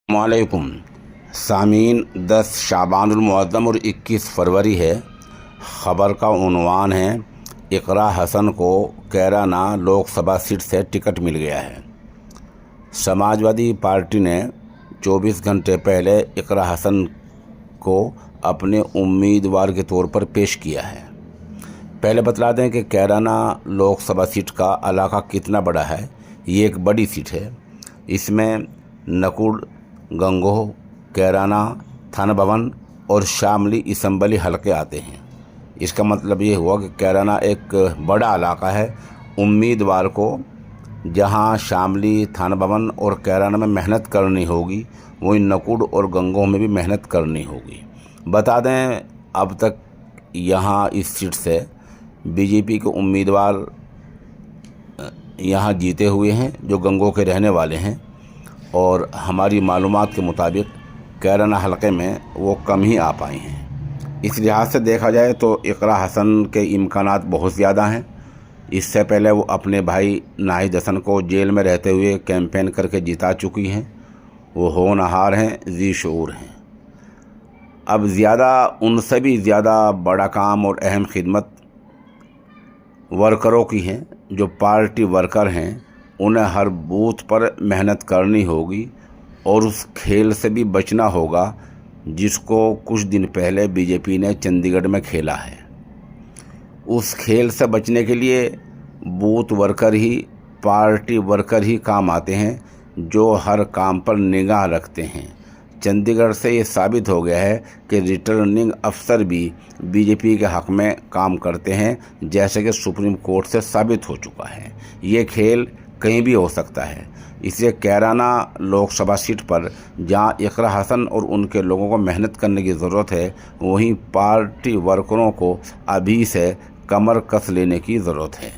वालेकुम सामीन 10 शाबानुल मुअज़्ज़म और 21 फरवरी है। ख़बर का उन्वान है इक़रा हसन को कैराना लोकसभा सीट से टिकट मिल गया है। समाजवादी पार्टी ने 24 घंटे पहले इक़रा हसन को अपने उम्मीदवार के तौर पर पेश किया है। पहले बतला दें कि कैराना लोकसभा सीट का इलाका कितना बड़ा है। ये एक बड़ी सीट है। इसमें नकुड़, गंगोह, कैराना, थाना भवन और शामली असम्बली हलके आते हैं। इसका मतलब ये हुआ कि कैराना एक बड़ा इलाका है। उम्मीदवार को जहां शामली, थाना भवन और कैराना में मेहनत करनी होगी, वहीं नकुड़ और गंगोह में भी मेहनत करनी होगी। बता दें अब तक यहां इस सीट से बीजेपी के उम्मीदवार यहां जीते हुए हैं जो गंगोह के रहने वाले हैं, और हमारी मालूमात के मुताबिक कैराना हलके में वो कम ही आ पाए हैं। इस लिहाज से देखा जाए तो इक़रा हसन के इम्कानात बहुत ज़्यादा हैं। इससे पहले वो अपने भाई नाहिद हसन को जेल में रहते हुए कैंपेन करके जिता चुकी हैं। वो होनहार हैं, जी शऊर हैं। अब ज़्यादा उनसे भी ज़्यादा बड़ा काम और अहम खिदमत वर्करों की हैं। जो पार्टी वर्कर हैं उन्हें हर बूथ पर मेहनत करनी होगी और उस खेल से भी बचना होगा जिसको कुछ दिन पहले बीजेपी ने चंडीगढ़ में खेला है। उस खेल से बचने के लिए बूथ वर्कर ही, पार्टी वर्कर ही काम आते हैं, जो हर काम पर निगाह रखते हैं। चंडीगढ़ से ये साबित हो गया है कि रिटर्निंग अफसर भी बीजेपी के हक़ में काम करते हैं, जैसे कि सुप्रीम कोर्ट से साबित हो चुका है। ये खेल कहीं भी हो सकता है। इसलिए कैराना लोकसभा सीट पर जहां इक़रा हसन और उनके लोगों को मेहनत करने की ज़रूरत है, वहीं पार्टी वर्करों को अभी से कमर कस लेने की ज़रूरत है।